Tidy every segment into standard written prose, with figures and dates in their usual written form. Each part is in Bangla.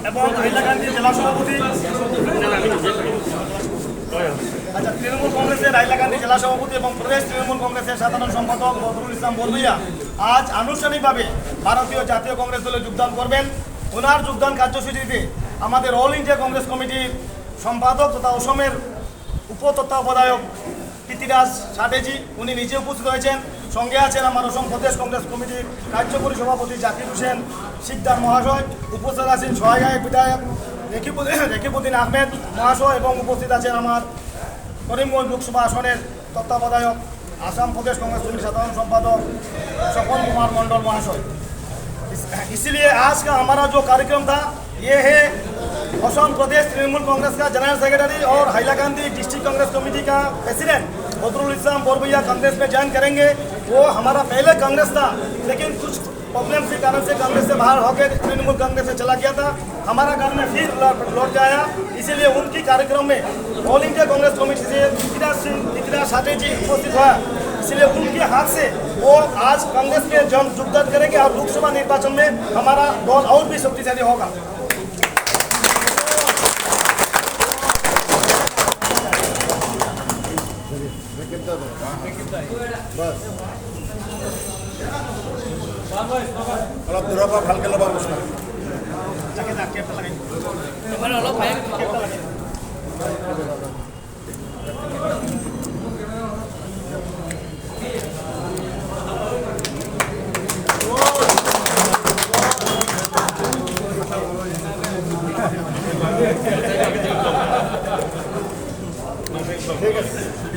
এবং হাইলাকান্দি জেলা সভাপতি আচ্ছা তৃণমূল কংগ্রেসের হাইলাকান্দি জেলা সভাপতি এবং প্রদেশ তৃণমূল কংগ্রেসের সাধারণ সম্পাদক বদরুল ইসলাম বরভূঁইয়া আজ আনুষ্ঠানিকভাবে ভারতীয় জাতীয় কংগ্রেস দলে যোগদান করবেন। ওনার যোগদান কার্যসূচিতে আমাদের অল ইন্ডিয়া কংগ্রেস কমিটির সম্পাদক তথা অসমের উপতত্ত্বাবধায়ক পৃথ্বীরাজ চ্যাটার্জি উনি নিজে উপস্থিত হয়েছেন। সঙ্গে আছেন আমার অসম প্রদেশ কংগ্রেস কমিটির কার্যকরী সভাপতি জাকির হোসেন শিকদার মহাশয়, উপস্থিত আছেন সহায়ক বিধায়ক রেকিবুদ্দিন আহমেদ মহাশয় এবং উপস্থিত আছেন আমার করিমগঞ্জ লোকসভা আসনের তত্ত্বাবধায়ক आसाम प्रदेश कांग्रेस कमेटी साधारण संपादक सपन कुमार मंडल महाशय। इसलिए आज का हमारा जो कार्यक्रम था ये है असम प्रदेश तृणमूल कांग्रेस का जनरल सेक्रेटरी और हाइलाकांदी डिस्ट्रिक्ट कांग्रेस कमेटी का प्रेसिडेंट बदरुल इस्लाम बोरभूँइया कांग्रेस में ज्वाइन करेंगे। वो हमारा पहले कांग्रेस था लेकिन कुछ प्रॉब्लम के कारण से कांग्रेस से बाहर होकर तृणमूल कांग्रेस से चला गया था। हमारा घर में फिर लौट के आया, इसीलिए उनकी कार्यक्रम में ऑल इंडिया कांग्रेस कमेटी से पृथ्वीराज च्যাটার্জি उपस्थित हुआ। इसलिए उनके हाथ से वो आज कांग्रेस में योगदान करेंगे और लोकसभा निर्वाचन में हमारा दल और भी शक्तिशाली होगा। অলপ দূৰৰ পৰা ভালকৈ ল'বা বস্তু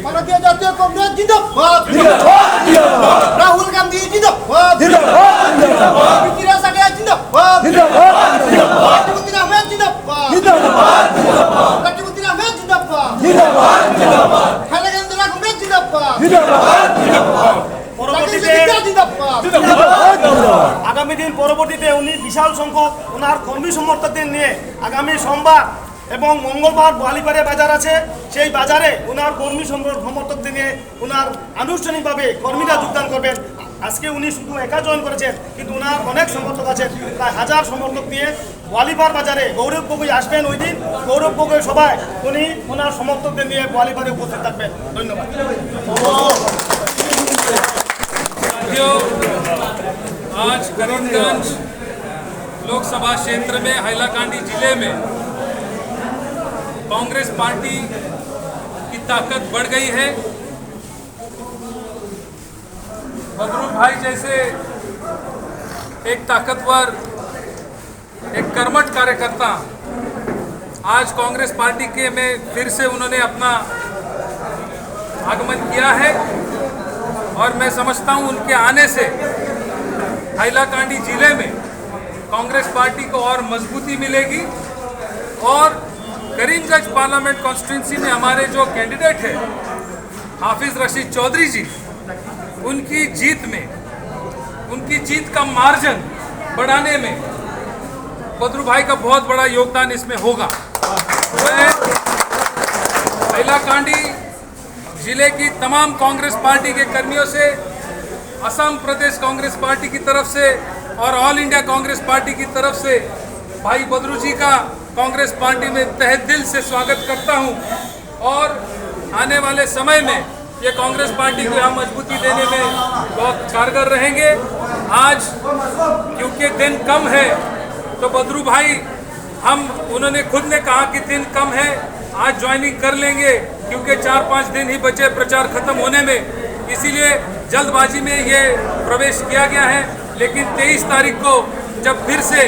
ভারতীয় জাতীয় কংগ্রেস জিন্দাবাদ, রাহুল গান্ধী জিন্দাবাদ, পৃথ্বীরাজ চ্যাটার্জি জিন্দাবাদ, রাকিবুদ্দিন আহমেদ জিন্দাবাদ, রাকিবুদ্দিন আহমেদ জিন্দাবাদ, হাইলাকান্দি জেলা কংগ্রেস জিন্দাবাদ, আগামী দিন পরবর্তীতে উনি বিশাল সংখ্যক ওনার কর্মী সমর্থকদের নিয়ে আগামী সোমবার এবং মঙ্গলবার গোয়ালিপাড়ে বাজার আছে, সেই বাজারে ওনার কর্মী সমর্থকদের নিয়ে ওনার আনুষ্ঠানিকভাবে কর্মীরা যোগদান করবেন। আজকে উনি শুধু একা জয়েন করেছেন কিন্তু ওনার অনেক সমর্থক আছেন, প্রায় 1000 সমর্থক দিয়ে গোয়ালিপাড় বাজারে গৌরব গগৈ আসবেন। ওই দিন গৌরব গগৈ সভায় উনি ওনার সমর্থকদের নিয়ে গোয়ালিপাড়ে উপস্থিত থাকবেন। ধন্যবাদ। आज करीमगंज लोकसभा क्षेत्र में हाइलाकांडी जिले में कांग्रेस पार्टी की ताकत बढ़ गई है। बदरुल भाई जैसे एक ताकतवर, एक कर्मठ कार्यकर्ता आज कांग्रेस पार्टी के में फिर से उन्होंने अपना आगमन किया है और मैं समझता हूं उनके आने से हाइलाकांडी जिले में कांग्रेस पार्टी को और मजबूती मिलेगी और करीमगंज पार्लियामेंट कॉन्स्टिट्यूंसी में हमारे जो कैंडिडेट है हाफिज रशीद चौधरी जी, उनकी जीत का मार्जिन बढ़ाने में बदरू भाई का बहुत बड़ा योगदान इसमें होगा। मैं हाइलाकांडी जिले की तमाम कांग्रेस पार्टी के कर्मियों से, असम प्रदेश कांग्रेस पार्टी की तरफ से और ऑल इंडिया कांग्रेस पार्टी की तरफ से भाई बदरू जी का कांग्रेस पार्टी में तहे दिल से स्वागत करता हूं और आने वाले समय में ये कांग्रेस पार्टी को हम मजबूती देने में बहुत कारगर रहेंगे। आज क्योंकि दिन कम है तो बदरू भाई उन्होंने खुद ने कहा कि दिन कम है, आज ज्वाइनिंग कर लेंगे क्योंकि 4-5 दिन ही बचे प्रचार खत्म होने में, इसीलिए जल्दबाजी में ये प्रवेश किया गया है। लेकिन 23 तारीख को जब फिर से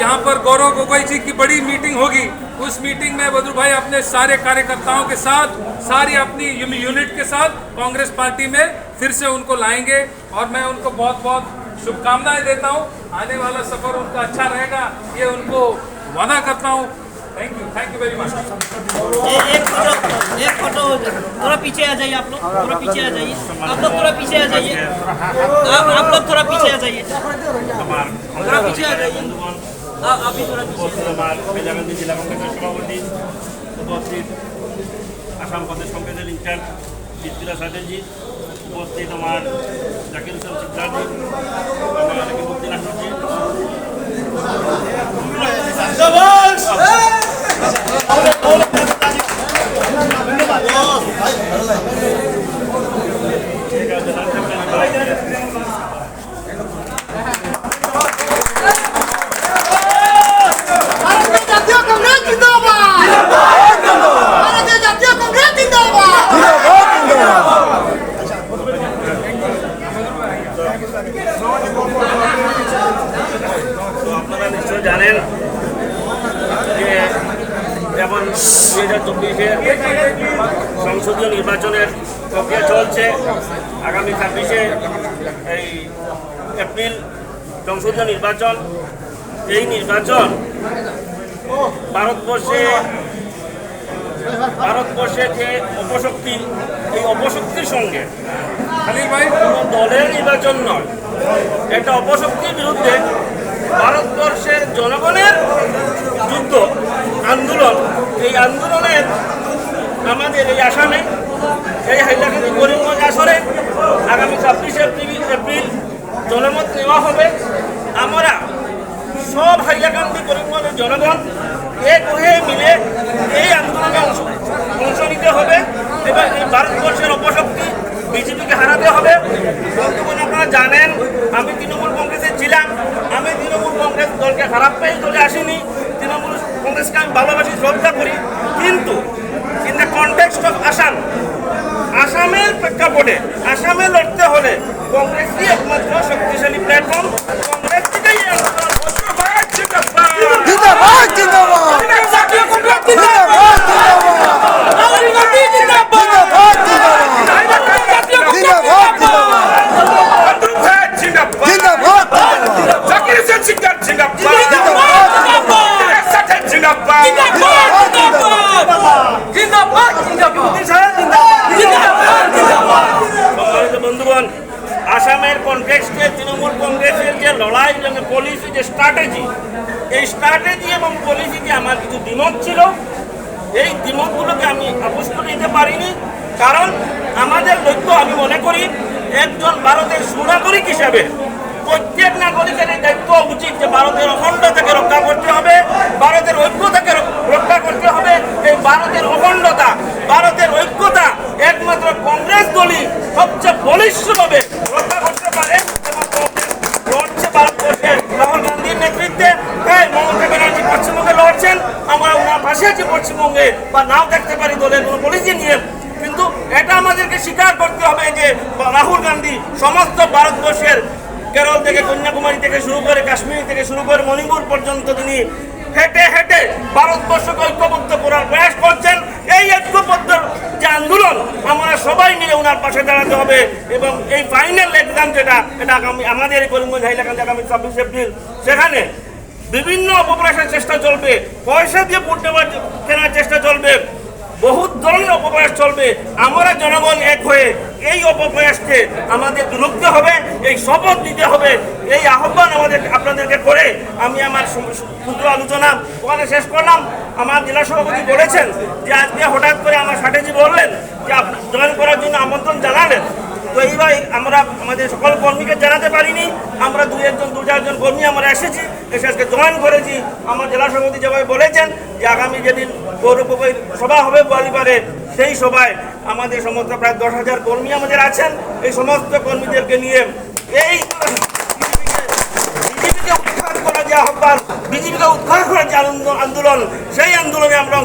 यहाँ पर गौरव गोगोई जी की बड़ी मीटिंग होगी, उस मीटिंग में बदरू भाई अपने सारे कार्यकर्ताओं के साथ, सारी अपनी यूनिट के साथ कांग्रेस पार्टी में फिर से उनको लाएंगे और मैं उनको बहुत बहुत शुभकामनाएं देता हूँ। आने वाला सफर उनका अच्छा रहेगा, ये उनको वादा करता हूँ। Thank you very much. एक फोटो थोड़ा पीछे आ जाइए, आप लोग थोड़ा पीछे आ जाइए, आप लोग थोड़ा पीछे आ जाइए, आप लोग थोड़ा पीछे आ जाइए, थोड़ा पीछे आ जाइए, आप भी थोड़ा पीछे। হাইলাকান্দি জেলা কংগ্রেসের সভাপতি উপস্থিত, আসাম প্রদেশ কংগ্রেসের ইনচার্জ পৃথ্বীরাজ চ্যাটার্জি উপস্থিত, আমার জাকির হোসেন শিকদার, আমার রেকিবুদ্দিন আহমেদ, জানেন যে যেমন 2024-এর সংসদীয় নির্বাচনের প্রক্রিয়া চলছে। আগামী 26-এ এই এপ্রিল সংসদীয় নির্বাচন। এই নির্বাচন ভারতবর্ষে যে অপশক্তি, এই অপশক্তির সঙ্গে কোনো দলের নির্বাচন নয়, একটা অপশক্তির বিরুদ্ধে ভারতবর্ষের জনগণের যুদ্ধ, আন্দোলন। এই আন্দোলনের আমাদের এই আসামে, এই হাইলাকান্দি করিমগঞ্জ আসরে আগামী 26 এপ্রিল জনমত নেওয়া হবে। আমরা সব হাইলাকান্দি করিমগঞ্জের জনগণ এক হয়ে মিলে এই আন্দোলনে অংশ নিতে হবে এবং এই ভারতবর্ষের অপশক্তি বিজেপিকে হারাতে হবে। বন্ধুগণ, আপনারা জানেন আমি তৃণমূল কংগ্রেসে ছিলাম। আমি তৃণমূল কংগ্রেস দলকে খারাপ পেয়ে দলে আসিনি। তৃণমূল কংগ্রেসকে আমি ভালোবাসি, শ্রদ্ধা করি। কিন্তু in the context of Assam, আসামের প্রেক্ষাপটে আসামে লড়তে হলে কংগ্রেসই একমাত্র শক্তিশালী প্ল্যাটফর্ম। কংগ্রেস থেকেই বন্ধুগণ, আসামের কনটেক্সটে তৃণমূল কংগ্রেসের যে লড়াই এবং পলিসি, যে স্ট্র্যাটেজি, এই স্ট্র্যাটেজি এবং পলিসিতে আমার কিছু দ্বিমত ছিল। এই দ্বিমতগুলোকে আমি আপোষ করে নিতে পারিনি, কারণ আমাদের লক্ষ্য, আমি মনে করি একজন ভারতের সুনাগরিক হিসাবে প্রত্যেক নাগরিকের এই দায়িত্ব উচিত যে ভারতের অখণ্ডতাকে রক্ষা করতে হবে, ভারতের ঐক্যতাকে রক্ষা করতে হবে। এই ভারতের অখণ্ডতা, ভারতের ঐক্যতা একমাত্র কংগ্রেস দলই সবচেয়ে বলিষ্ঠভাবে রক্ষা করতে পারে। এবং লড়ছে ভারতবর্ষে রাহুল গান্ধীর নেতৃত্বে। হ্যাঁ, মমতা ব্যানার্জি পশ্চিমবঙ্গে লড়ছেন, আমরা ওনার পাশে আছি পশ্চিমবঙ্গে, বা নাও দেখতে পারি দলের কোনো পলিসি নিয়ে। কিন্তু এটা আমাদেরকে স্বীকার করতে হবে যে রাহুল গান্ধী সমস্ত ভারতবর্ষের কেরল থেকে, কন্যাকুমারী থেকে শুরু করে, কাশ্মীর থেকে শুরু করে মণিপুর পর্যন্ত তিনি হেঁটে হেঁটে ভারতবর্ষকে ঐক্যবদ্ধ করার প্রয়াস করছেন। এই ঐক্যবদ্ধ যে আন্দোলন, আমরা সবাই মিলে ওনার পাশে দাঁড়াতে হবে। এবং এই ফাইনাল এক্সাম যেটা, এটা আগামী আমাদের এই করিমগঞ্জ হাইলাকান্দি আগামী 26 এপ্রিল, সেখানে বিভিন্ন অপপ্রয়াসের চেষ্টা চলবে, পয়সা দিয়ে ভোট কেনার চেষ্টা চলবে, বহুত ধরনের অপপ্রয়াস চলবে। আমরা জনগণ এক হয়ে এই অপপ্রয়াসকে আমাদের রুখতে হবে, এই শপথ দিতে হবে। এই আহ্বান আপনাদেরকে করে আমি আমার ক্ষুদ্র আলোচনা ওখানে শেষ করলাম। আমার জেলা সভাপতি বলেছেন যে আজকে হঠাৎ করে আমার স্ট্র্যাটেজি বললেন যে জয়েন করার জন্য আমন্ত্রণ জানালেন। তো এইবার আমরা আমাদের সকল কর্মীকে জানাতে পারিনি। আমরা দু চারজন কর্মী আমরা এসেছি, এসে আজকে জয়েন করেছি। আমার জেলা সভাপতি যেভাবে বলেছেন যে আগামী যেদিন পৌর সভা হবে গোয়ালিপাড়ে, সেই সভায় আমাদের সমস্ত প্রায় 10,000 কর্মী আমাদের আছেন। এই সমস্ত কর্মীদেরকে নিয়ে এই বিজেপিকে উৎখাত করা যে আহ্বান, বিজেপিকে উৎখাত করার যে আন্দোলন, সেই আন্দোলনে আমরা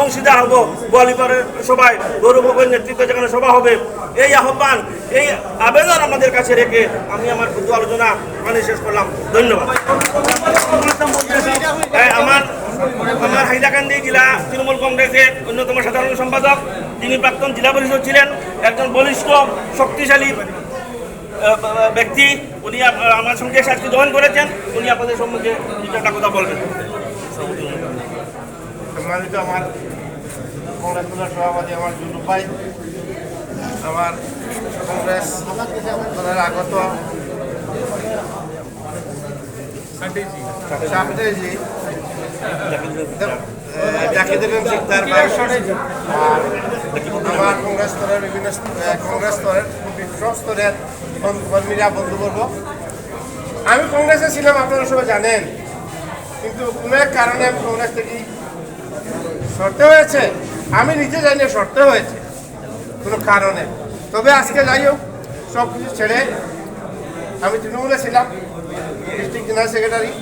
অংশীদার হব। গোয়ালিপাড়ের সভায় গৌরবের নেতৃত্বে যেখানে সভা হবে, এই আহ্বান, এই আবেদন আমাদের কাছে রেখে আমি আমার ক্ষুদ্র আলোচনা ওখানে শেষ করলাম। ধন্যবাদ। আমার হাইলাকান্দি জেলা তৃণমূল কংগ্রেসের অন্যতম সাধারণ সম্পাদক, যিনি প্রাক্তন জেলা পরিষদ ছিলেন, একজন বলিষ্ঠ শক্তিশালী ব্যক্তি, উনি আমার সঙ্গে আজকে জয়েন করেছেন। উনি আপনাদের সম্মুখে একটা কথা বলবেন। সম্মানিত আমার কংগ্রেস দলের সভাপতি আমার জুলু ভাই, আমার কংগ্রেস দলের আগত সাহেবজি, জাকিদুল সিকদার ভাই, আমার কংগ্রেস দলের বিভিন্ন কংগ্রেস দলের সব স্তরের কর্মীরা, বন্ধুবর্গ। আমি কংগ্রেসে ছিলাম, আপনারা সবাই জানেন, কিন্তু কোনো এক কারণে আমি কংগ্রেস থেকে সরতে হয়েছে। আমি নিজে জানি সরতে হয়েছে কোনো কারণে। তবে আজকে যাই হোক, সব কিছু ছেড়ে আমি তৃণমূলে ছিলাম, ডিস্ট্রিক্ট জেনারেল সেক্রেটারি।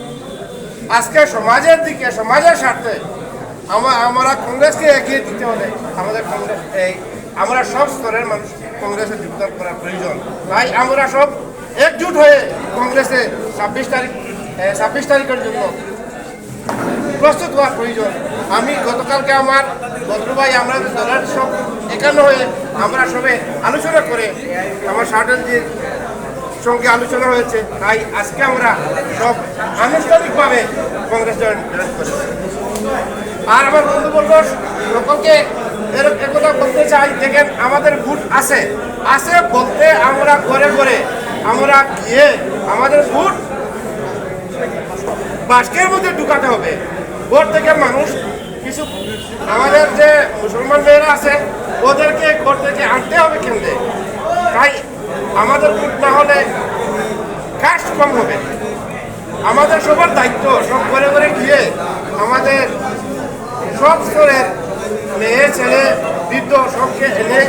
আজকে সমাজের দিকে, সমাজের স্বার্থে আমরা কংগ্রেসকে এগিয়ে দিতে হলে আমাদের আমরা সব স্তরের মানুষ কংগ্রেসে যোগদান করার প্রয়োজন। তাই আমরা সব একজুট হয়ে কংগ্রেসে 26 তারিখের জন্য হওয়া প্রয়োজন। আমি গতকালকে আমার বদরু ভাই আমরা দলের সব একান্ন হয়ে আমরা সবে আলোচনা করে আমার শাহজাহানজির সঙ্গে আলোচনা হয়েছে, তাই আজকে আমরা সব আনুষ্ঠানিকভাবে কংগ্রেস জয়েন করেছি। আর আমার বন্ধুবর্গ সকলকে একথা বলতে চাই, দেখেন আমাদের ভোট আছে আছে বলতে আমরা ঘরে ঘরে আমরা গিয়ে আমাদের ভোট বাস্কের মধ্যে ঢুকাতে হবে। ভোট থেকে মানুষ কিছু আমাদের যে মুসলমান মেয়েরা আছে ওদেরকে ঘর থেকে আনতে হবে কেন্দ্রে, তাই আমাদের ভোট না হলে কাস্ট কম হবে। আমাদের সবার দায়িত্ব সব ঘরে ঘরে গিয়ে আমাদের সব স্তরের মেয়ে ছেলে বৃদ্ধ সবকে এনে